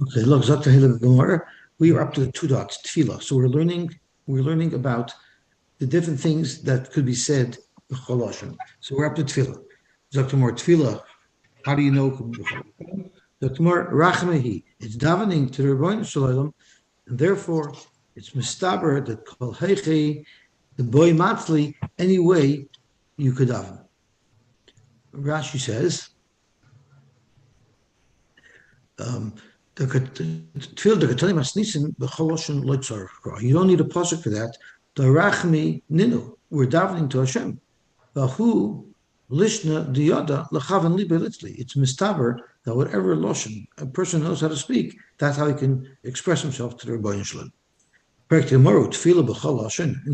Okay, look, Zakta Hila Gemara. We are up to the two dots, tefillah. So we're learning about the different things that could be said b'chol lashon. So we're up to tefillah. Zakta more tefillah. How do you know b'chol lashon? Zakta more rachmehi. It's davening to the Rebbeinu Shalom, and therefore it's mistaber that kol heichi the boy matzli any way you could daven. Rashi says. Um, you don't need a pasuk for that. Darachmi ninu. We're davening to Hashem. Vahu lishna diyada lachavan libe litzli. It's mistaber that whatever loshen a person knows how to speak, that's how he can express himself to the Rebbeinu Shalom. In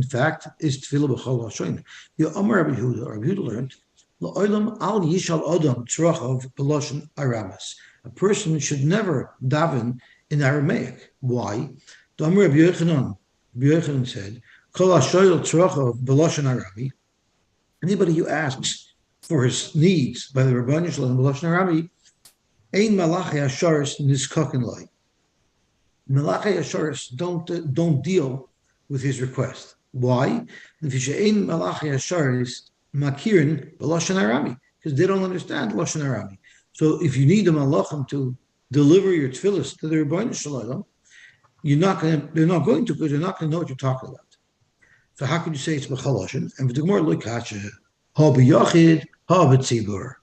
fact, is tefillah b'chol lashon. The Amar Rabbi Yehuda learned, la'olam al yishal odam tzrachav b'lashon aramas. A person should never daven in Aramaic. Why? The Amar Rabbi Yochanan said, kol hashoyel tzrachav b'lashon arami. Anybody who asks for his needs by the Rebbeinu Shalom b'lashon arami, ein malachei hasharis niskaken lai. Melachei Hasharis don't deal with his request. Why? Because they don't understand Lashon Arami. So if you need the Malachim to deliver your tefillas to the Rebbeinu Shalom, they're not going to because they're not going to know what you're talking about. So how can you say it's B'chol Lashon? And for the Gemara, look at ha b'yachid, ha b'tzibur.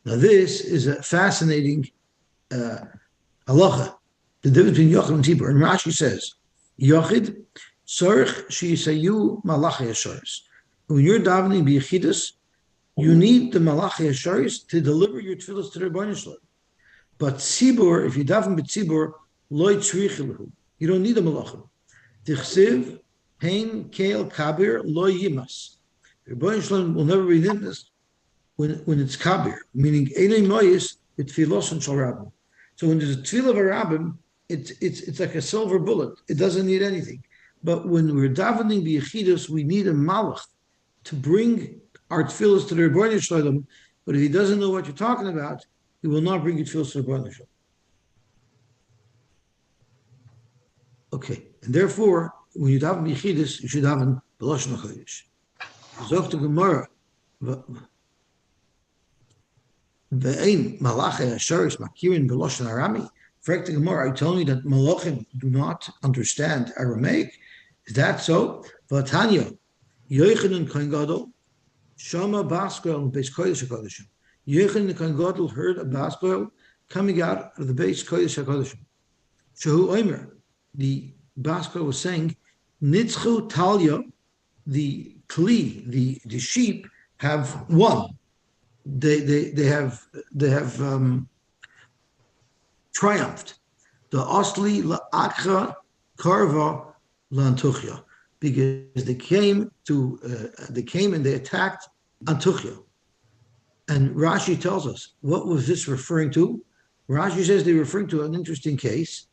Now this is a fascinating halacha. The difference between Yochid and Tzibur. And Rashi says, Yochid, Tzorich sheyisayu malachei hasharis. When you're davening b'yechidus, you need the malachei hasharis to deliver your tefillas to the Rebbeinu Shalom. But Tzibur, if you daven b'Tzibur, loy tzrichilahu. You don't need a malachim. Tichsiv, hein, keil, kabir, loy yimas. The Rebbeinu Shalom will never be nimnas when it's kabir, meaning enei moyis b'tfilos shel rabbim. So when there's a tefillah of a rabbim, it's like a silver bullet. It doesn't need anything. But when we're davening b'yechidus, we need a malach to bring our tefillas to the Rebbeinu Shalom. But if he doesn't know what you're talking about, he will not bring your tefillas to the Rebbeinu Shalom. Okay, and therefore, when you daven b'yechidus, you should daven b'lashon hachodesh. Zok to Gemara, ve'ein malachei hasharis makirin b'lashon arami. Correct the Gemara, are you telling me that Malachim do not understand Aramaic? Is that so? Vatanya, Yochanan Kohen Gadol, Shama Baskel and Beis Kodesh HaKodeshim. Yochanan Kohen Gadol heard a Baskel coming out of the Beis Kodesh HaKodeshim. Shehu Omer, the Baskel was saying, Nitzchu Talia, the Kli, the sheep have won. They have triumphed. The Osli la'akra karva la'antuchya, because they came and they attacked Antuchya. And Rashi tells us, what was this referring to? Rashi says they're referring to an interesting case.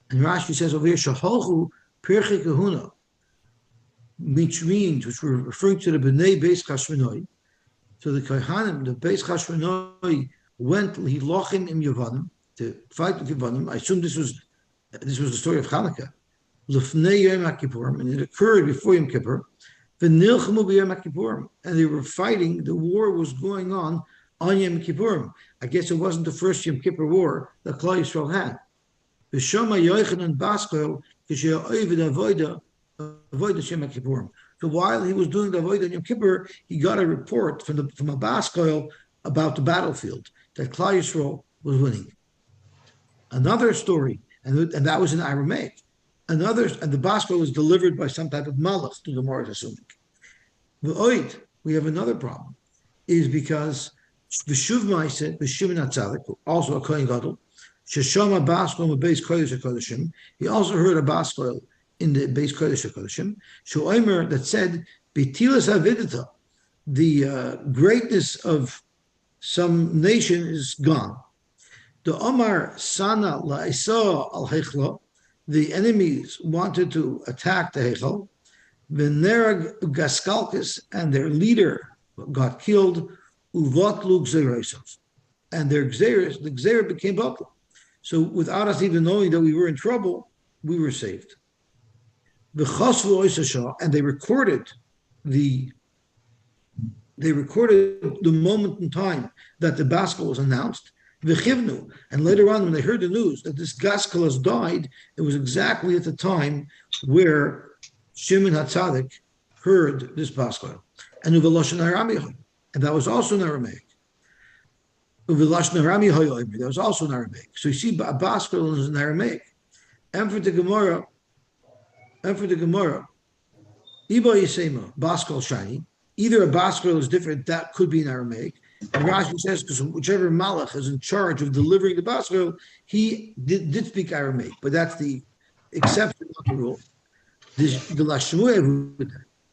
And Rashi says over here, shaholchu pirchei kahuna, which we're referring to the Bnei Beis Chashmonai. So the Kohanim, the Beis Chashmonai, went lilochim im Yavanim, to fight with Yavanim. I assume this was the story of Hanukkah. Lefnei Yom HaKippurim, and it occurred before Yom Kippur. V'nilchemu b'Yom HaKippurim, and they were fighting. The war was going on Yom Kippurim. I guess it wasn't the first Yom Kippur war that Klal Yisrael had. V'shama Yochanan Baskel k'shei oived avoda Yom HaKippurim. So while he was doing the avodah on Yom Kippur, he got a report from a Baskel about the battlefield that Klal Yisrael was winning. Another story, and that was in Aramaic. And the Baskel was delivered by some type of malach, to the Gemara is assuming. We have another problem, is because V'shuv Ma'aseh B'Shimon HaTzadik, also a Kohen Gadol, Sheshama Baskel Beis Kodesh HaKodeshim, he also heard a Baskel in the Beis Kodesh HaKodeshim, Sho'omer, that said, B'tilas Avidita, the greatness of some nation is gone. The Omar Sana La'isa al Hechla, the enemies wanted to attack the Hechel. Venerag Gaskalkis, and their leader got killed. Uvatlu Gzeresov, and their Gzeres, the Gzer became vocal. So without us even knowing that we were in trouble, we were saved. And the they recorded the moment in time that the Baskel was announced. And later on, when they heard the news that this Gaskell has died, it was exactly at the time where Shimon HaTzadik heard this Baskel. And that was also in Aramaic. That was also in Aramaic. So you see, Baskel is in Aramaic. And for the Gemara, Iba Yisema, Baskel Shani. Either a Baskel is different, that could be in Aramaic. And Rashi says, because whichever Malach is in charge of delivering the Baskel, he did speak Aramaic, but that's the exception, not the rule.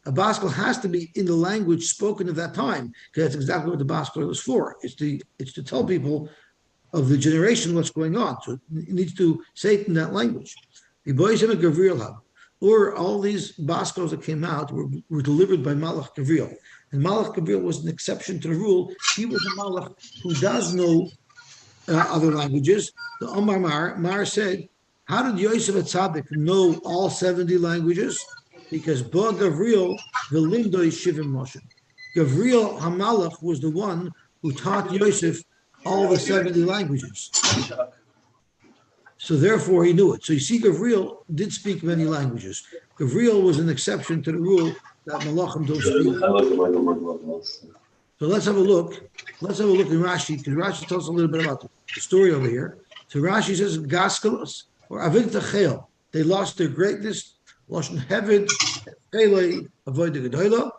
A Baskel has to be in the language spoken at that time, because that's exactly what the Baskel is for. It's to tell people of the generation what's going on. So it needs to say it in that language. Or all these Baskos that came out were delivered by Malach Gabriel. And Malach Gabriel was an exception to the rule. He was a Malach who does know other languages. The Omar Mar said, how did Yosef Atzadik know all 70 languages? Because Ba Gabriel, the Lindoi Shivim Moshe. Gabriel HaMalach was the one who taught Yosef all the 70 languages. So therefore he knew it. So you see, Gabriel did speak many languages. Gabriel was an exception to the rule that Malachim don't speak. So let's have a look. Let's have a look in Rashi, because Rashi tells us a little bit about the story over here. So Rashi says, Gaskalos, or Avid Tachel, they lost their greatness. Loshen Hevid, Chelei, Avodah Gedolah.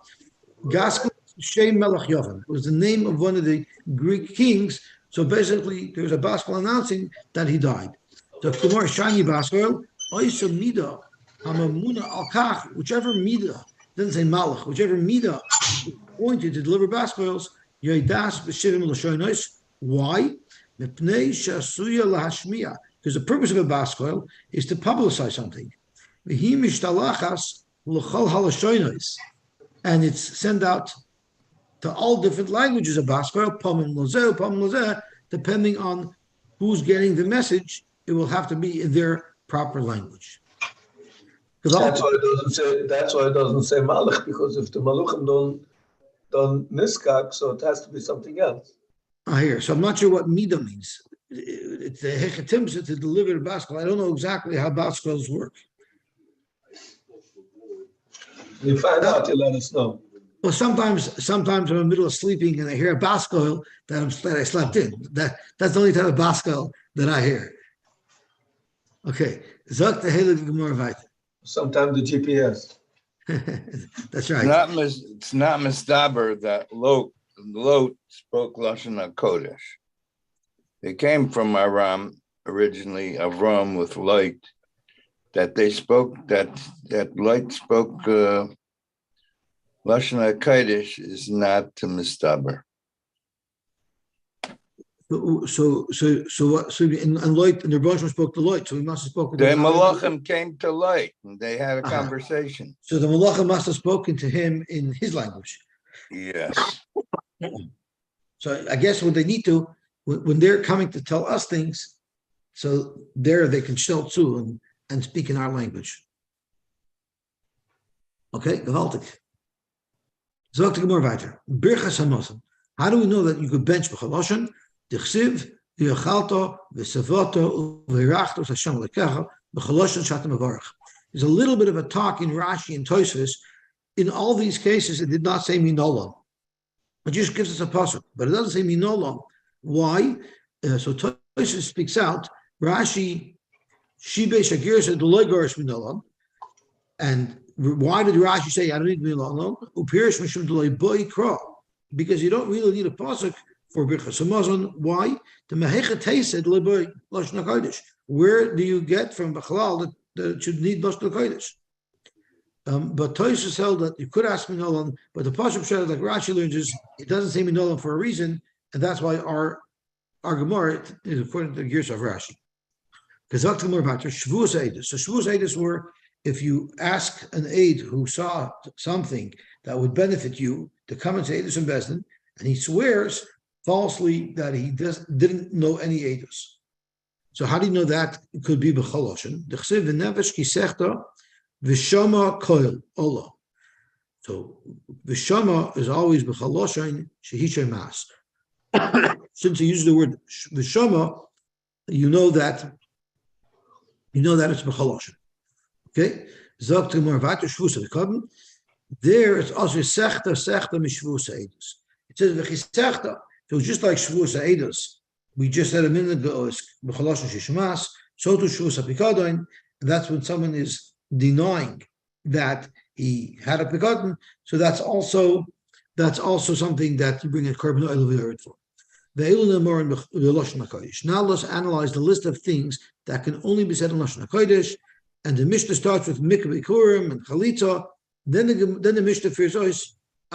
Gaskalos, Shem Melech Yovan. It was the name of one of the Greek kings. So basically, there was a Baskel announcing that he died. So Kumar Shani Baskel, Oisa Mida, Hamamuna Al Kach, whichever Mida, doesn't say Malach, whichever Mida appointed to deliver Baskels, Yoidas B'Shivim L'Shoinos. Why? Mipnei Shasuya Lahashmiya. Because the purpose of a Baskel is to publicize something. V'hi Mishtalachas L'Chol Halashoinos. And it's sent out to all different languages of Baskel, Pamim Lozeh, depending on who's getting the message. It will have to be in their proper language. That's why it doesn't say Malach, because if the Maluchim don't niskak, so it has to be something else. I hear. So I'm not sure what Mida means. It's the Hechetimsa to deliver the Baskel. I don't know exactly how Baskels work. You find out, you let us know. Well, sometimes I'm in the middle of sleeping and I hear a Baskel that I slept in. That's the only type of Baskel that I hear. Okay. Zok the Helig Gemara Vayta. Sometimes the GPS. That's right. It's not Misdaber that Lot spoke Lashon HaKodesh. They came from Aram originally, Avram with Lot, that they spoke, that Lot spoke Lashon HaKodesh is not to Misdaber. So what? So and Lloyd and their Boshman spoke to Lloyd, so he must have spoken. The Malachim came to Lloyd, and they had a conversation. So the Malachim must have spoken to him in his language. Yes. So I guess what they need to, when they're coming to tell us things, so there they can show too and speak in our language. Okay, gewaltig. Zog the Gemara weiter. Birchas Hamosam. How do we know that you could bench b'chaloshen? Dichsiv, v'yachalto, v'savoto, v'irachto, Hashem lekecha, b'chaloshen shatem avarach. There's a little bit of a talk in Rashi and Tosfos. In all these cases, it did not say minolam. It just gives us a pasuk, but it doesn't say minolam. Why? So Tosfos speaks out. Rashi, shibe shagir said the garish minolam, and why did Rashi say I don't need minolam? Upirish mishum deloy boy kra, because you don't really need a pasuk for Birchas Hamazon. Why? The Mehechet said leboy lashon hakodesh. Where do you get from Bechlal that it should need lashon hakodesh? But Tosfos held that you could ask minolam, but the pasuk said, like Rashi learns, is it doesn't say minolam for a reason, and that's why our Gemara is according to the gears of Rashi. Because that's more about Shavuos Eidos. So Shavuos Eidos were if you ask an aide who saw something that would benefit you to come and say Eidos and Bezdin, and he swears falsely that he didn't know any Eidos. So how do you know that it could be b'chaloshin? The chsiv v'nefesh kisechta v'shama koil ola. So v'shama is always b'chaloshin shehishay mas. Since he uses the word v'shama, you know that it's b'chaloshin. Okay, zok to more vater shvusa v'kadden. There it's also sechta mishvusa edus. It says v'chisechta. So just like shvusa edus, we just said a minute ago is b'chaloshin shishmas. So to shvusa pikadon, and that's when someone is denying that he had a pikadon. So that's also something that you bring a korban oil for. Now let's analyze the list of things that can only be said in Lashon HaKodesh. And the Mishnah starts with Mikveh Bikurim and Chalitza. Then the Mishnah figures out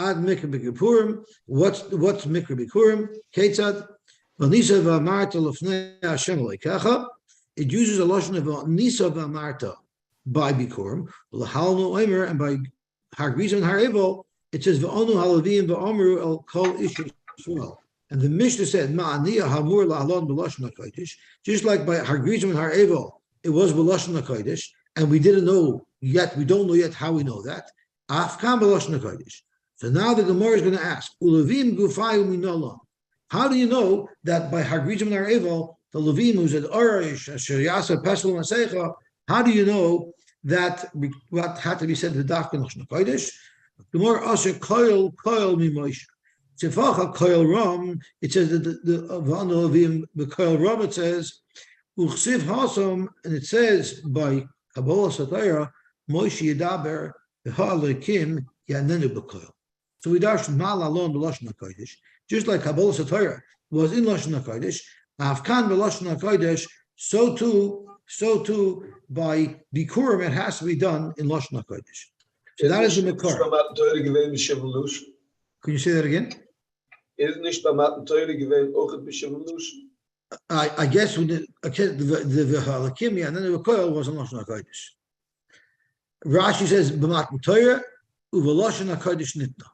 Ad Mikveh Bikurim. What's Mikveh Bikurim? Ketzad. Vanisa v'amarta l'fnei Hashem Elokecha. It uses a Lashon of Nisa v'amarta by Bikurim. L'halnu Omer, and by Har Grizim and Har Evel, it says v'onu halavim v'amru el kol ish Yisrael. And the Mishnah said, Ma'aniya hamur la'alon b'lashon HaKodesh. Just like by Har Grizim and Har Evel, it was b'lashon HaKodesh, and we don't know yet how we know that. Afkan b'lashon HaKodesh. So now the Gemara is going to ask, Ulavim gufayu minolon. How do you know that by Har Grizim and Har Evel, the Levim who said Orish, Asher Yasa, Pesel, Masecha, how do you know that what had to be said to the Dafka Lashon HaKodesh? The more Asher Koil Mimoshe. Tzifacha Koil Ram, it says that the Levim, the Koil Ram, it says, Uchsiv Hasom, and it says by Kabbalah Sotah, Moshe Yedaber, Ha'alekim, Yanenu B'Koil. So we dash Mal Alon B'Lashon HaKodesh, just like Kabbalah Sotah was in Lashon HaKodesh, Afkan B'Lashon HaKodesh, so too by Bikurim it has to be done in Lashon HaKodesh. So that is the Mekar. Can you say that again? I guess we did. The V'Halakim, and then the V'Koil was in Lashon HaKodesh. Rashi says B'Matan Torah uV'Lashon HaKodesh Nitna.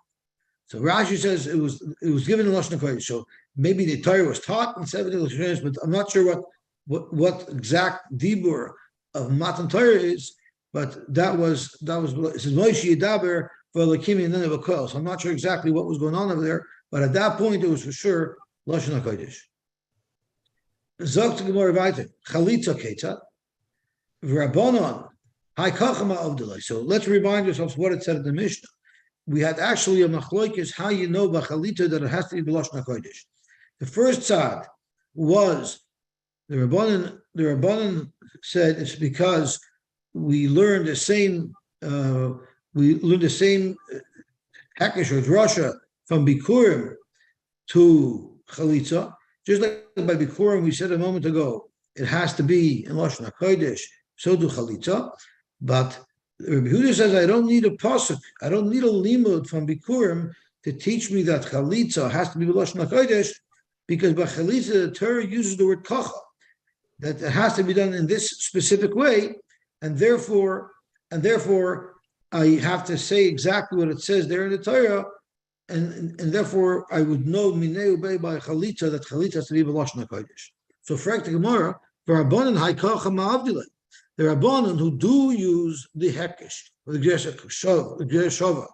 So Rashi says it was given in Lashon HaKodesh. So maybe the Torah was taught in 70 Lashon, but I'm not sure what exact dibur of Matan Torah is. But that was it says Moshe Yedaber V'Halakim and then the V'Koil. So I'm not sure exactly what was going on over there. But at that point, it was for sure Lashon HaKodesh. Zok to Gemara weiter. Chalitza ketzad. V'Rabbanon haikachama avdalai. So let's remind ourselves what it said in the Mishnah. We had actually a machloikis how you know by chalitza that it has to be Lashon HaKodesh. The first side was the Rabbanon said it's because we learned the same hekesh or drasha from Bikurim to Chalitza. Just like by Bikurim, we said a moment ago, it has to be in Lashon HaKodesh, so do Chalitza. But Rabbi Yehuda says, I don't need a pasuk, I don't need a limud from Bikurim to teach me that Chalitza has to be Lashon HaKodesh, because by Chalitza, the Torah uses the word kacha, that it has to be done in this specific way, and therefore, I have to say exactly what it says there in the Torah, and therefore I would know minei ubei by chalitza that chalitza has to be b'lashon HaKodesh. So for the Gemara, the Rabbanan haikacha ma'avdilei, the Rabbanan who do use the hekesh or the shova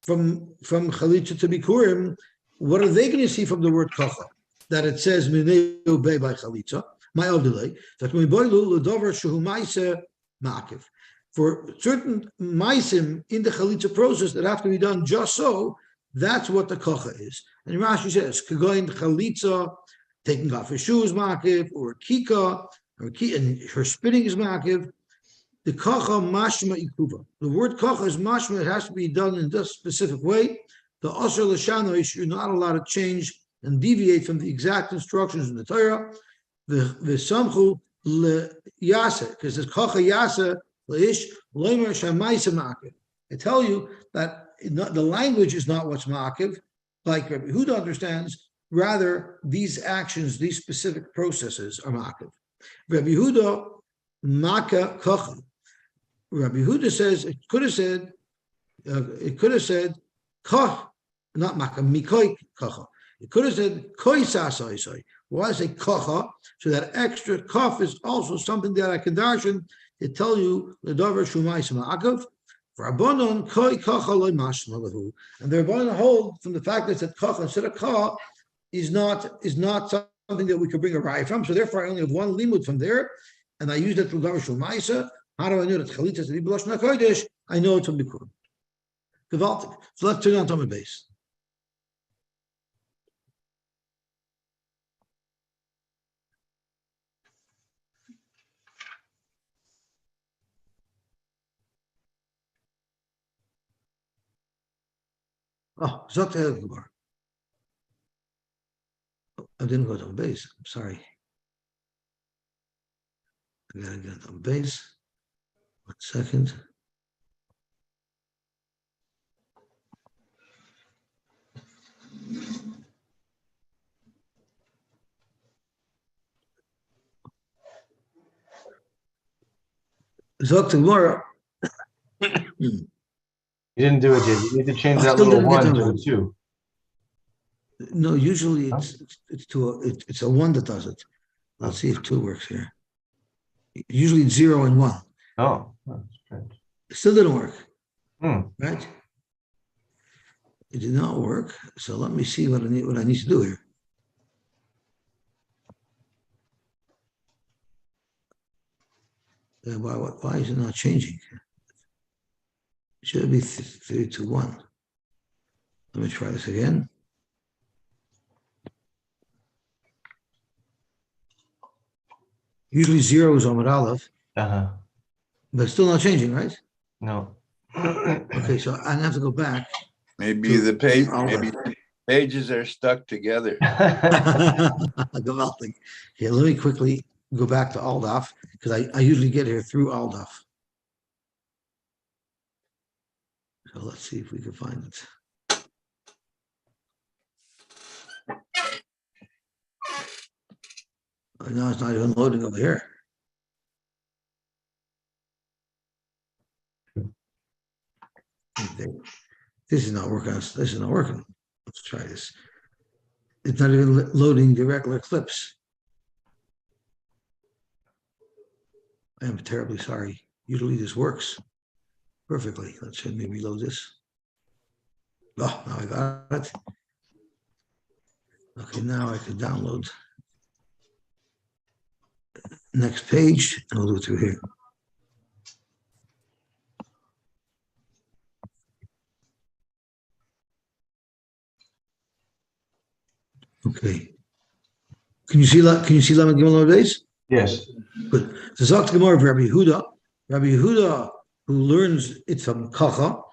from chalitza to bikurim, what are they going to see from the word kacha that it says minei ubei by chalitza ma'avdilei? That when we boil l'dover shehu ma'aseh ma'akiv. For certain maisim in the chalitza process that have to be done just so, that's what the kacha is. And Rashi says, kagoin chalitza, taking off her shoes ma'akiv, or kika, and her spitting is ma'akiv. The kacha mashma ikuva. The word kacha is mashma, it has to be done in this specific way. The asher l'shanoish, you're not allowed to change and deviate from the exact instructions in the Torah. The samchu l'yaseh, because it's kacha yaseh, I tell you that the language is not what's ma'akiv, like Rabbi Yehuda understands. Rather, these actions, these specific processes are ma'akiv. Rabbi Yehuda maka kacha. Rabbi Yehuda says it could have said kach, not maka mikoi kacha. It could have said koi sasai. Why say kocha? So that extra kaf is also something that I can darshan to tell you the davar shumais ma'akav. For Rabbanon koi kocha loy mashma lahu, and the Rabbanon hold from the fact that it's kocha instead of ka is not something that we could bring a raya from. So therefore, I only have one limud from there, and I use that for davar shumaisa. How do I know that chalitza is b'lashon hakodesh? I know it's from Bikurim. Gewaltig. So let's turn on to my base. Oh, Sotah. I didn't go to base. I'm sorry. I gotta get on base. 1 second. Sotah. You didn't do it yet. You need to change that little one to a 2. No, usually it's a 1 that does it. Let's see if 2 works here. Usually it's 0 and 1. Oh, that's strange. It still didn't work. Right? It did not work. So let me see what I need to do here. Why is it not changing? It should be 3 to 1. Let me try this again. Usually 0 is Amar Aleph, but it's still not changing, right? No. Okay, so I'm gonna have to go back. Maybe the pages are stuck together. Gewaltig. Here, let me quickly go back to Aldaf, because I usually get here through Aldaf. So let's see if we can find it. Oh, no, it's not even loading over here. Okay. This is not working. This is not working. Let's try this. It's not even loading the regular clips. I am terribly sorry. Usually this works perfectly. Let's see, maybe reload this. Oh, now I got it. Okay, now I can download. Next page, and we'll do it through here. Okay. Can you see that? Can you see Lamed Gimel Beis? Yes. Good. So Zok Gemara of Rabbi Yehuda. Rabbi Yehuda, who learns it from Kacha,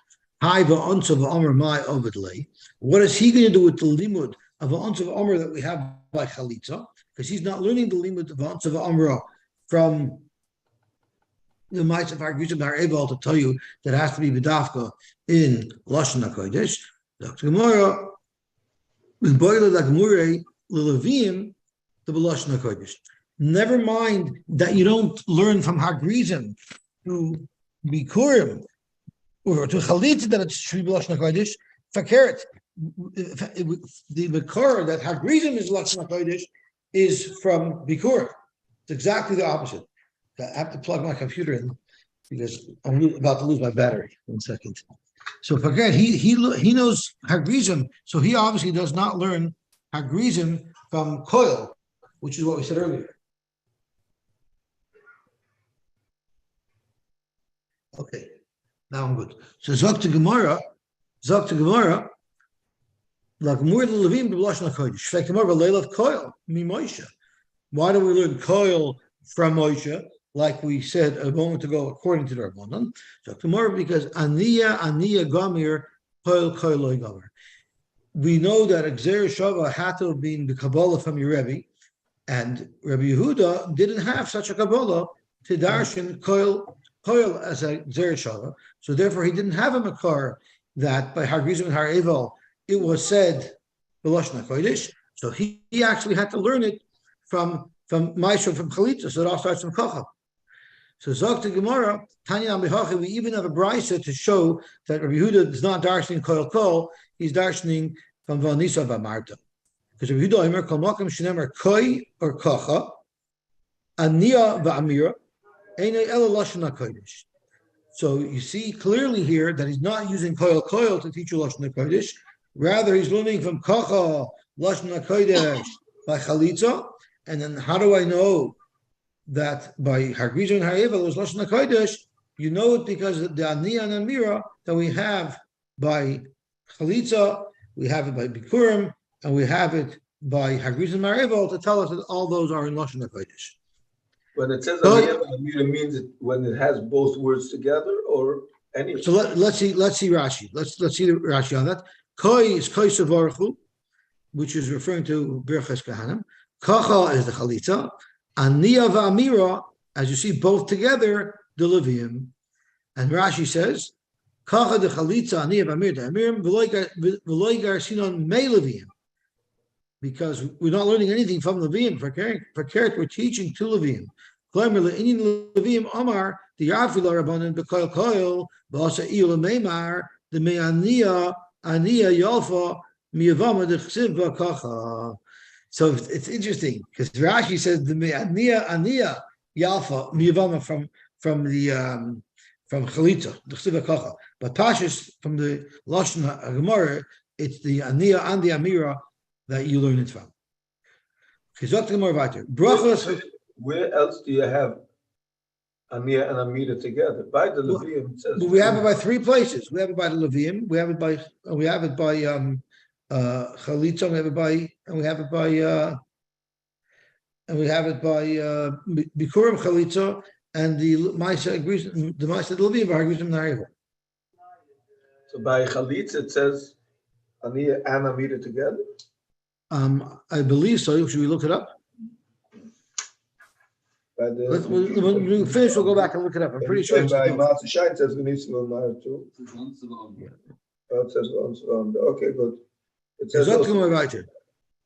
Hai va'ansa va'amr mai ovidlei. What is he going to do with the limud of va'ansa va'amr that we have by Chalitza? Because he's not learning the limud of va'ansa va'amr from the mice of our Grizim are able to tell you that it has to be b'dafka in Lashon HaKodesh. Dr. Gemara, in Boile Dagmure Lilavim, the Lashon HaKodesh. Never mind that you don't learn from Grizim to Bikurim or to Chalitza that it's Shri Lashon HaKodesh. Fakert, the Makor that Grizim is Lashon HaKodesh is from Bikurim. It's exactly the opposite. I have to plug my computer in because I'm about to lose my battery. 1 second. So forget he knows Hagrizim, so he obviously does not learn Hagrizim from Koil, which is what we said earlier. Okay, now I'm good. So Zok to Gemara, like more than Levim the Lashon HaKodesh. Shvek Gemara Leilav Koil mi Moshe. Why do we learn Koil from Moshe? Like we said a moment ago, according to the Rabbanon, so tomorrow because Aniya Gamir Koil Koiloi Gamir. We know that Gzer Shava had to have been the Kabbalah from your Rebbe, and Rabbi Yehuda didn't have such a Kabbalah to darshan Koil as a Gzer Shava. So therefore, he didn't have a Makar that by Hagrizim and Har Eval it was said B'Lashon HaKodesh. So he actually had to learn it from Maisha from Chalitza. So it all starts from Kocha. So Zok to Gemara, Tanya Amihachi, we even have a brisa to show that Rabbi Yehuda is not darshaning Koil Kol, he's darshaning from Vanisa Vamarta. Because if you do Aimer Kol Makom Shenemer Koi or Kacha, Ania Va'amira, Eine Ela Lashon HaKodesh. So you see clearly here that he's not using Koil to teach you Lashon HaKodesh. Rather, he's learning from Kacha, Lashon HaKodesh, by Chalitza. And then how do I know that by Hagrizim and Ha'evel was Lashon HaKodesh? You know it because the Ania and Amira that we have by Chalitza, we have it by Bikurim, and we have it by Hagrizim and Ha'evel to tell us that all those are in Lashon HaKodesh. When it says Ania and Amira, means it when it has both words together or any. So let's see Rashi. Let's see the Rashi on that. Koi is Koi Savarchu, which is referring to Birchas Kahanim. Kacha is the Chalitza. Ania va'amira, as you see both together, the Levium. And Rashi says, Kacha the Chalitza, Ania va'amir the Amirim, v'loi garsinon me Levium. Because we're not learning anything from Levium. For Keret, we're teaching to Levium. Klemer le'inin Levium Amar, the Yafila Rabbanan, b'koil koil, b'asa iyul meimar, the me'ania, Ania Yalfa, mi'avama the Chsiv v'kacha. So it's interesting because Rashi says the Ania Yalfa mi'avama from Chalitza, the Chsiv v'kacha. But Tashis from the Lashon Gemara, it's the Ania and the Amira that you learn it from. Where else do you have Ania and Amira together? By the Levium, it says. We have it by three places. We have it by the Levium. We have it by Chalitza. We have it by Bikurim Chalitza and the Maisa agrees. The Maisa Levium by Grizim Nariva. So by Chalitza it says Ania and Amira together. I believe so. Should we look it up? When we finish, we'll go back and look it up. I'm pretty sure. And by Master Shine says Gnisim and Maya too. It says okay, good. It says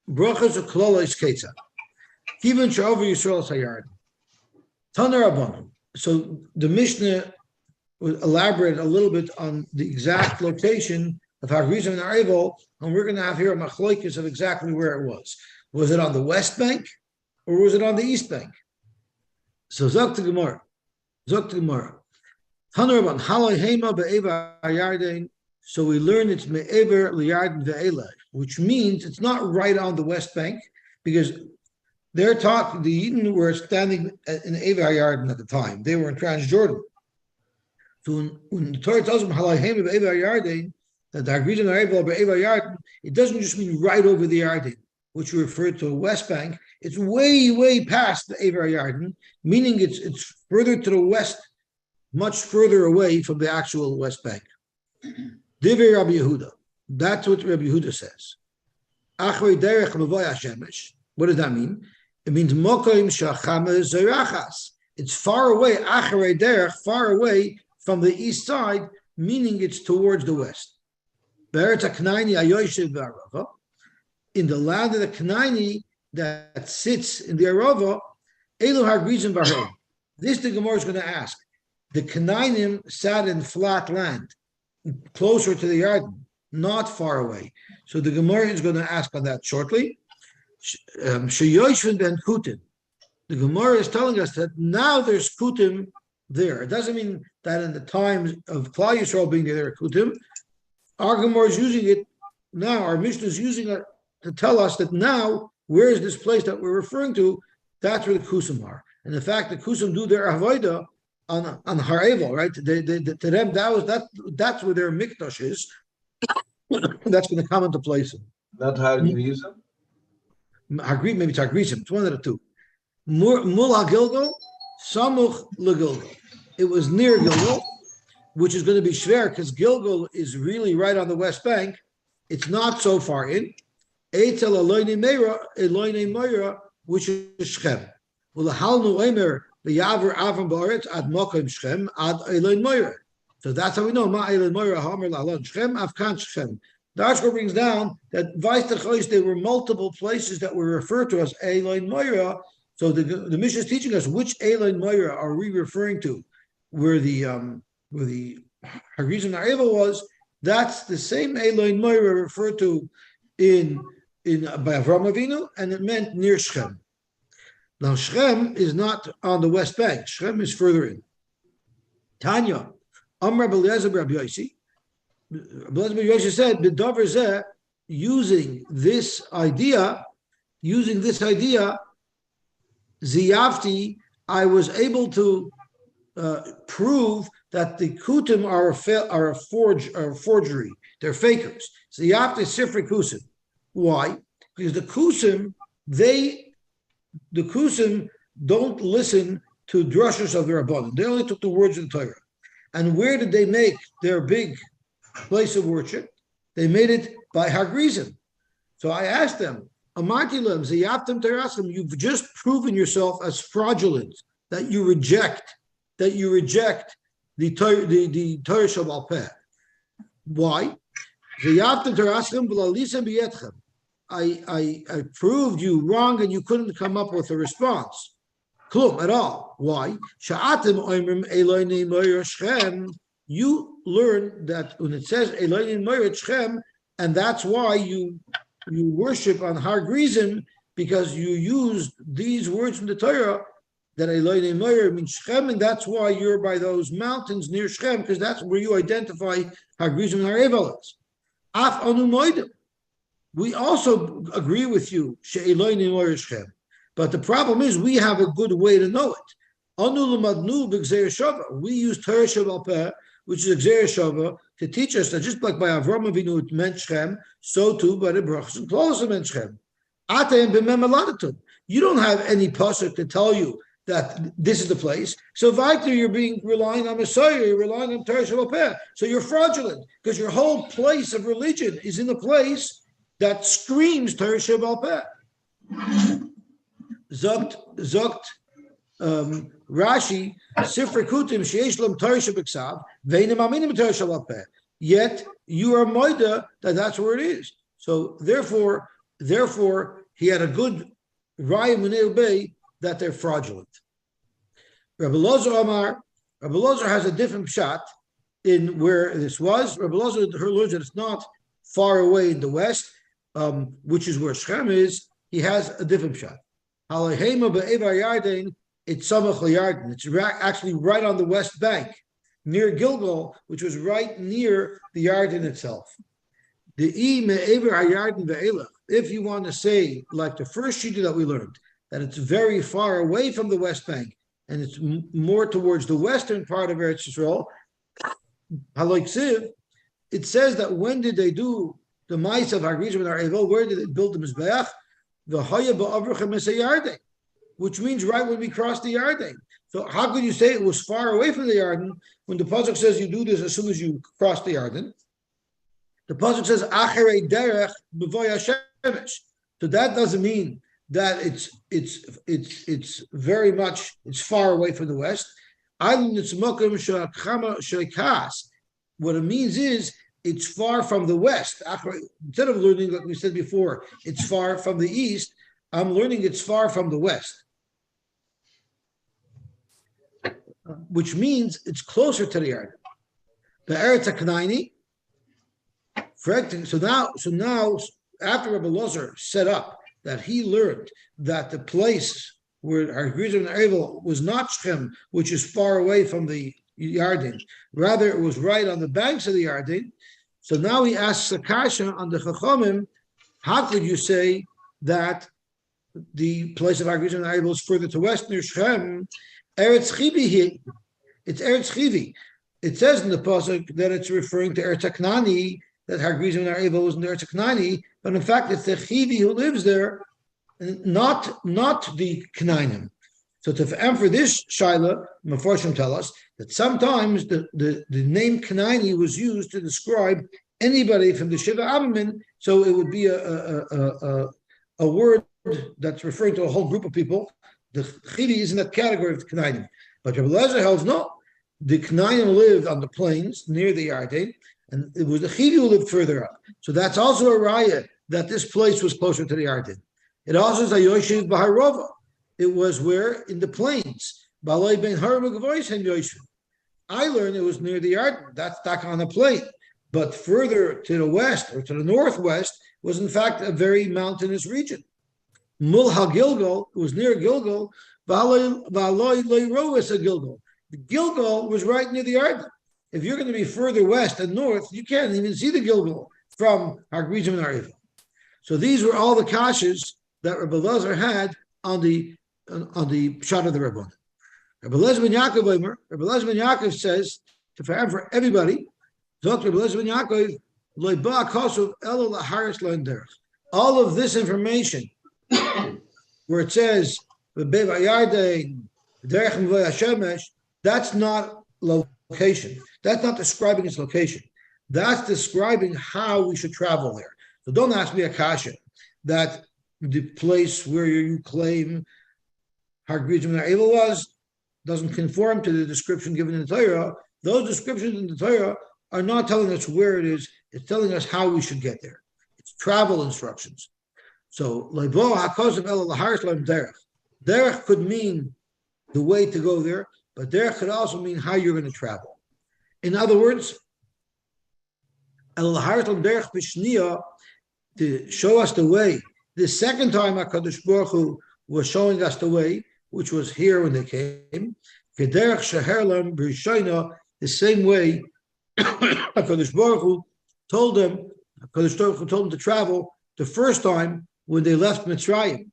Brachas of Klola is Ketza. Even Sha'over Yisrael Sayard. Taner Rabbanon. So the Mishnah will elaborate a little bit on the exact location of Hagrizim and Ha'evel, and we're going to have here a machloikis of exactly where it was. Was it on the west bank or was it on the east bank? So Zok to Gemara. Taner Rabbanon. Haloi Hema be'eva Yarden. So we learn it's me'ever liyarden ve'elai, which means it's not right on the west bank, because they're talking, the Yidden were standing in Ever Yarden at the time. They were in Transjordan. So when the Torah tells them halayhem of Ever Yarden, that the Hagrizim are able to Ever Yarden, it doesn't just mean right over the Yarden, which we refer to the west bank. It's way, way past the Ever Yarden, meaning it's further to the west, much further away from the actual west bank. Divrei Rabbi Yehuda. That's what Rabbi Yehuda says. Achrei derech mavoy hashemesh. What does that mean? It means mokoim shachama zerachas. It's far away. Achrei derech, far away from the east side, meaning it's towards the west. Be'eretz HaKnaini ayoyshev v'arava. In the land of the Knaini that sits in the Arava, elu hagrizim v'arava. This the Gemara is going to ask. The Knainim sat in flat land, closer to the Yarden, not far away. So the Gemara is going to ask on that shortly. Sheyoshvin ben Kutim. The Gemara is telling us that now there's Kutim there. It doesn't mean that in the times of Klal Yisrael being there are Kutim. Our Gemara is using it now. Our Mishnah is using it to tell us that now, where is this place that we're referring to? That's where the Kusim are. And the fact that Kusim do their Avodah on Ha'evel, right? To them, that's where their mikdash is. That's going to come into place. Not Hagrizim? Maybe it's Hagrizim. It's one of the two. Mul HaGilgal, Samuch LeGilgal. It was near Gilgal, which is going to be shver because Gilgal is really right on the west bank. It's not so far in. Eitzel Eloinei Meira, which is Shechem. U'lahalnu Omer v'yaver Avram ba'aretz ad mokim Shechem ad Eloin Meira. So that's how we know Ma Eloin Meira Hamer La'alon Shechem Avkan Shechem. The article brings down that there were multiple places that were referred to as Eloin Meira. So the Mishnah is teaching us which Eloin Meira are we referring to, where the Hagrizim Ha'evel was. That's the same Eloin Meira referred to in by Avram Avinu, and it meant near Shechem. Now Shechem is not on the west bank. Shechem is further in. Tanya, Rabbi Eliezer Rabbi Yosy. Rabbi Yosy said, "B'davar zeh," using this idea, Ziyafti, I was able to prove that the kutim are a forgery. They're fakers. Ziyafti sifri kusim. Why? Because the kusim don't listen to drushes of the Rabbanim. They only took the words of the Torah. And where did they make their big place of worship? They made it by Har Grizim. So I asked them, Amartilam, Ziyaftim Teraskim, you've just proven yourself as fraudulent, that you reject the Torah Shabbat Peh. Why? Ziyaftim Teraskim v'lalisem b'yetchem. I proved you wrong and you couldn't come up with a response. Klum at all. Why? Sha'atim oimrim Eloini Moyer Shechem. You learn that when it says Eloini Moyer Shechem, and that's why you worship on Har Grizim, because you used these words from the Torah that Eloini Moyer means Shechem, and that's why you're by those mountains near Shechem, because that's where you identify Har Grizim and Har Evel is. Af anu moedim. We also agree with you, She'eloini Moyer Shechem. But the problem is we have a good way to know it. We use Torah Shabbat Peh, which is Gzeir Shava, to teach us that just like by Avram Avinu it meant Shechem, so too by the Brachos and Klolos it meant Shechem. You don't have any pasuk to tell you that this is the place. So Vaiter, you're relying on Messiah, you're relying on Torah Shabbat Peh. So you're fraudulent, because your whole place of religion is in a place that screams Torah Shabbat Peh. Zogt Rashi Sifrei Kutim Sheish Lam Torah Shebeksav Veinim Aminim Torah Shabbat Peh. Yet you are moida that that's where it is. So therefore, he had a good raya Munei Ubei that they're fraudulent. Rabbi Elazar has a different pshat in where this was. Rabbi Elazar learns that it's not far away in the west, which is where Shechem is. He has a different pshat. It's actually right on the west bank, near Gilgal, which was right near the Yarden itself. If you want to say, like the first shita that we learned, that it's very far away from the west bank, and it's more towards the western part of Eretz Yisrael, it says that when did they do the Ma'is of Har Grizim and Har Evel? Where did they build the Mizbeach? The Haya ba'avrachem Yarden, which means right when we cross the Yarden. So how could you say it was far away from the Yarden when the pasuk says you do this as soon as you cross the Yarden? The pasuk says acharei derech b'voy hashemesh. So that doesn't mean that it's very much far away from the west. What it means is it's far from the west. Instead of learning, like we said before, it's far from the east, I'm learning it's far from the west. Which means it's closer to the Yarden. The Eretz HaKnaini. So now, after Rabbi Elazar set up that he learned that the place where Har Grizim and Evel was not Shechem, which is far away from the Yarden, rather it was right on the banks of the Yarden. So now he asks a kasha on the Chachamim, how could you say that the place of Har Grizim and Evel is further to west near Shechem? Eretz Chivi here. It's Eretz Chivi. It says in the pasuk that it's referring to Eretz HaKnani, that Har Grizim and Har Evel was in the Eretz HaKnani, but in fact it's the Chivi who lives there, not the Knainim. So to for this Shaila, Mefarshim tell us that sometimes the name Knaini was used to describe anybody from the Shiva Amamin, so it would be a word that's referring to a whole group of people. The Chivi is in that category of Knainim. But Rabbi Elazar holds no. The Knainim lived on the plains near the Yarden, and it was the Chivi who lived further up. So that's also a raya that this place was closer to the Yarden. It also is a Yosy Baharova. It was where? In the plains. I learned it was near the Yarden. That's back on the plain. But further to the west or to the northwest, was in fact a very mountainous region. Mul ha-Gilgal, it was near Gilgal, v'aloi loy a Gilgal. The Gilgal was right near the Yarden. If you're going to be further west and north, you can't even see the Gilgal from Grizim and Ariva. So these were all the kashas that Rabbi Elazar had on the Pshat of the Rabban. Rabbi Elazar ben Yaakov says for everybody, Rabbi Elazar ben Yaakov, all of this information where it says that's not location. That's not describing its location. That's describing how we should travel there. So don't ask me, Akasha, that the place where you claim Har Grizim and Ava was doesn't conform to the description given in the Torah. Those descriptions in the Torah are not telling us where it is. It's telling us how we should get there. It's travel instructions. So, derech could mean the way to go there, but derech could also mean how you're going to travel. In other words, to show us the way. The second time HaKadosh Baruch Hu was showing us the way, which was here when they came, the same way HaKadosh Baruch Hu told them to travel the first time when they left Mitzrayim.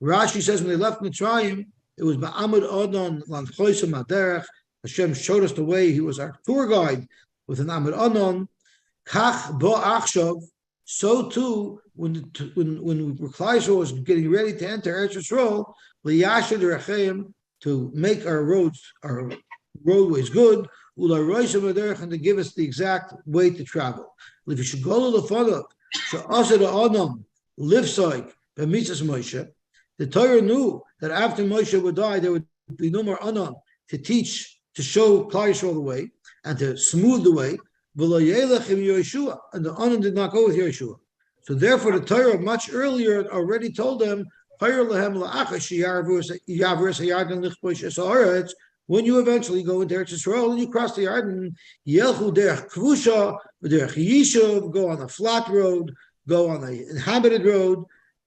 Rashi says when they left Mitzrayim, it was Ba'amud Adon Lanchoisem Aderech. Hashem showed us the way. He was our tour guide with an Amud Adon. Kach Bo Achshav. So too, when Klaiso was getting ready to enter Eretz Yisrael, Liyashad Rechaim, to make our roadways good, and to give us the exact way to travel. If you should go to the Fadak, the Torah knew that after Moshe would die, there would be no more Anan to teach, to show Klal Yisrael the way, and to smooth the way. And the Anan did not go with Yeshua. So therefore, the Torah much earlier already told them, when you eventually go into Eretz Yisrael and you cross the Yarden, go on a flat road, go on an inhabited road,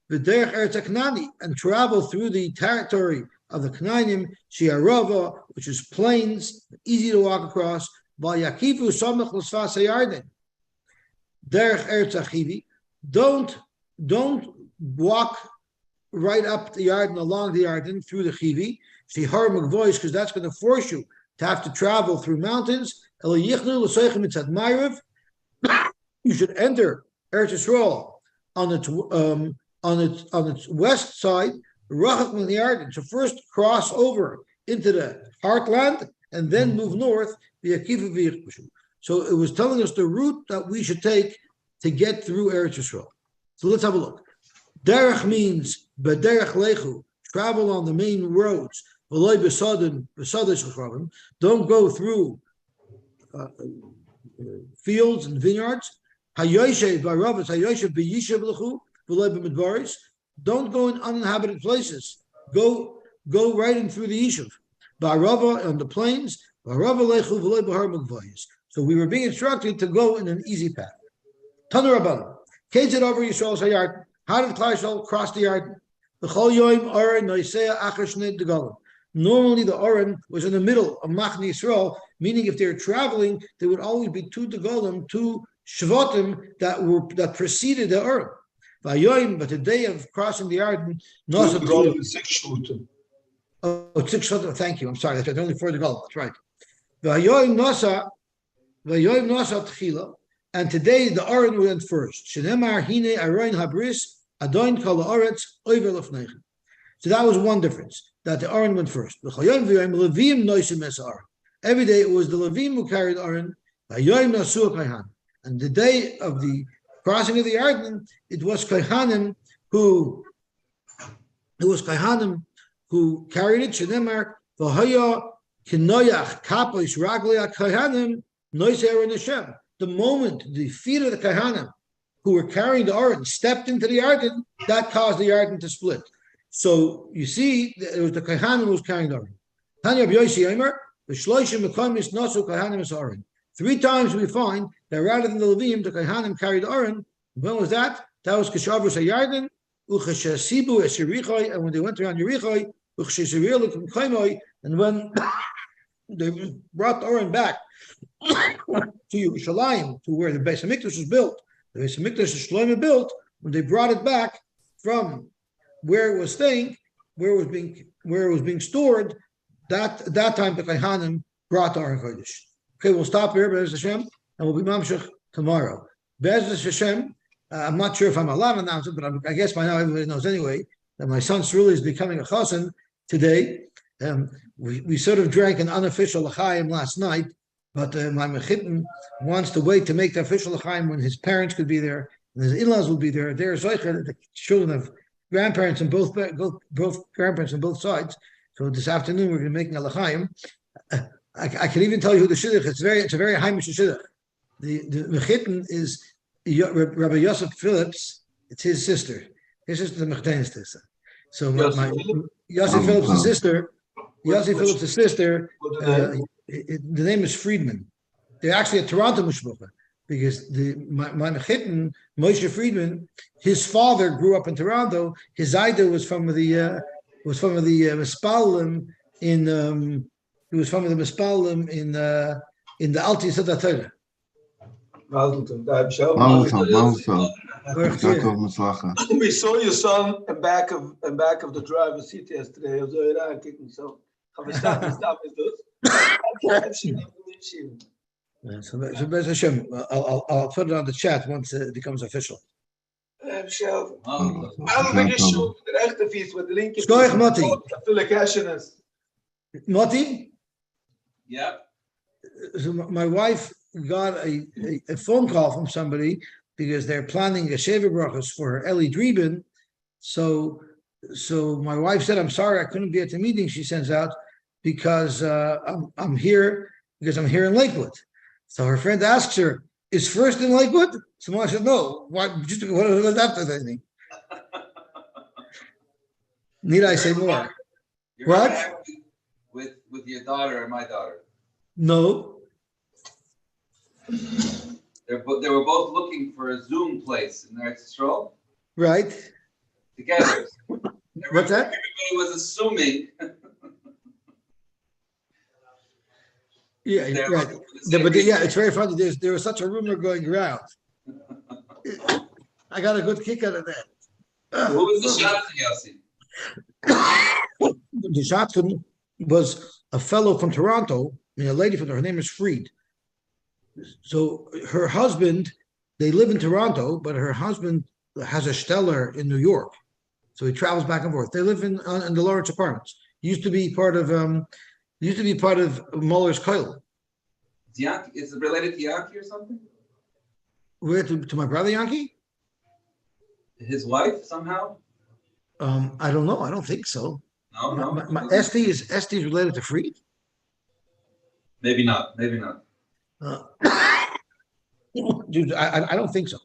and travel through the territory of the Knainim, Shiarava, which is plains, easy to walk across. Don't walk right up the Yarden, along the Yarden, through the Chivi, because that's going to force you to have to travel through mountains. You should enter Eretz Yisrael on its west side, so first cross over into the heartland and then move north. So it was telling us the route that we should take to get through Eretz Yisrael. So let's have a look. Derech means b'derech lechu, travel on the main roads. Don't go through fields and vineyards. Don't go in uninhabited places. Go right in through the Yishuv. On the plains. So we were being instructed to go in an easy path. Tanu Rabbanan. Keitzad over Yisrael's Hayard. How did Klal Yisrael cross the Yarden? Normally the Oren was in the middle of Machne Yisrael, meaning if they're traveling, there would always be two Degolim, two Shvatim that preceded the Oren. But the day of crossing the Yarden, six Shvatim. Oh, 6 Shvatim. Thank you. I'm sorry. That's only 4 Degolim. That's right. And today the Oren went first. Shenemar hine aroin habris adoin kol haaretz over lefneichen. So that was one difference, that the Oren went first. Every day it was the Levim who carried Oren. And the day of the crossing of the Yarden, it was Kohanim who carried it. Shenemar v'haya kinoyach kapos raglei kohanim noisei Aaron Hashem. The moment the feet of the Kohanim who were carrying the Oren stepped into the Yarden, that caused the Yarden to split. So you see, it was the Kohanim who was carrying the Oren. Tanya Yosy Eimer, the Shloshim Mekomis Nosu Kohanim is Oren. 3 times we find that rather than the Levim, the Kohanim carried the Oren. When was that? That was Kishavus Hayarden, Uchashasibu Esirichoi, and when they went around Yerichoi, and when they brought the Oren back to Yerushalayim, to where the Beis Hamikdash was built, the Beis Hamikdash is Shlomo built, when they brought it back from where it was staying, where it was being stored, that time the Kohanim brought the Aron Kodesh. Okay, we'll stop here, Be'ez Hashem, and we'll be mamshech tomorrow. Be'ez Hashem, I'm not sure if I'm allowed to announce it, but I guess by now everybody knows anyway that my son Sruli is becoming a chassan today. We sort of drank an unofficial l'chaim last night, but my mechitten wants to wait to make the official l'chaim when his parents could be there and his in-laws will be there. They're zoicher, the children of grandparents and both grandparents on both sides. So this afternoon we're going to be making a l'chaim. I can even tell you who the shidduch is. It's a very heimish shidduch. The mechitten is Rabbi Yosef Phillips. It's his sister. His sister, the mechtenis sister. So Yossi Phillips' sister. Yossi Phillips' sister. The name is Friedman. They're actually a Toronto mishpucha because my mechitten Moshe Friedman. His father grew up in Toronto. His Zayda was from the Mispalim in. He was from the Mispalim in the Alti Sotah Torah. We saw your son in back of the driver's seat yesterday. So Be'ez Hashem, I'll put it on the chat once it becomes official. Moti? Yeah. So my wife got a phone call from somebody because they're planning a Sheva Brachos for her Eli Drieben. So my wife said, I'm sorry, I couldn't be at the meeting she sends out because I'm here in Lakewood. So her friend asks her, is first in Lakewood? So I said, no. What was after that? Need I say more? You're What? With your daughter and my daughter. No. They were both looking for a Zoom place in their stroll. Right. Together. What's that? Everybody was assuming. Yeah, right. It's very funny. There was such a rumor going around. I got a good kick out of that. Who was the shotgun, Yossi? The shotgun was a fellow from Toronto, a lady from there. Her name is Fried. So her husband, they live in Toronto, but her husband has a stellar in New York. So he travels back and forth. They live in the Lawrence Apartments. Used to be part of Muller's Koil. Is it related to Yankee or something? Where to my brother Yankee? His wife somehow? I don't know. I don't think so. No. My Esty is related to Fried? Maybe not. Dude, I don't think so.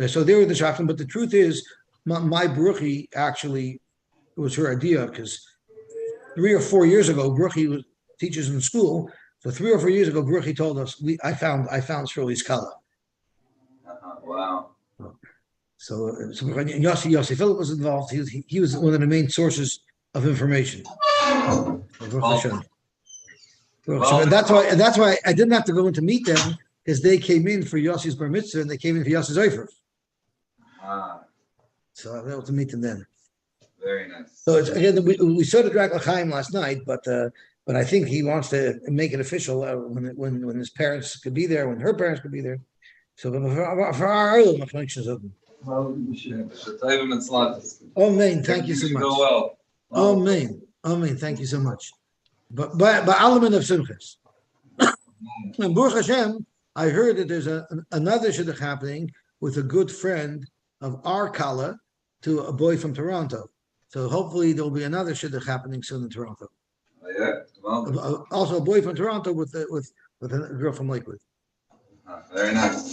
So they were the shotgun, but the truth is, my Bruchi actually was her idea because 3 or 4 years ago, Bruchi teaches in school. So 3 or 4 years ago, Bruchi told us I found Shirley's Kala. Wow. So when Yossi Philip was involved, he was one of the main sources of information. And that's why I didn't have to go in to meet them because they came in for Yossi's bar mitzvah and they came in for Yossi's ofer. So I was able to meet them then. Very nice. So again, we sort of drank l'chaim last night, but I think he wants to make it official when his parents could be there, when her parents could be there. So for our early is open. Amen. Thank you so much. Go well. Amen. Thank you so much. But Alaman of Simchas. And Baruch Hashem, I heard that there's another shidduch happening with a good friend of our Kala to a boy from Toronto. So hopefully there will be another shidduch happening soon in Toronto. Yeah. Well, Also a boy from Toronto with a girl from Lakewood. very nice.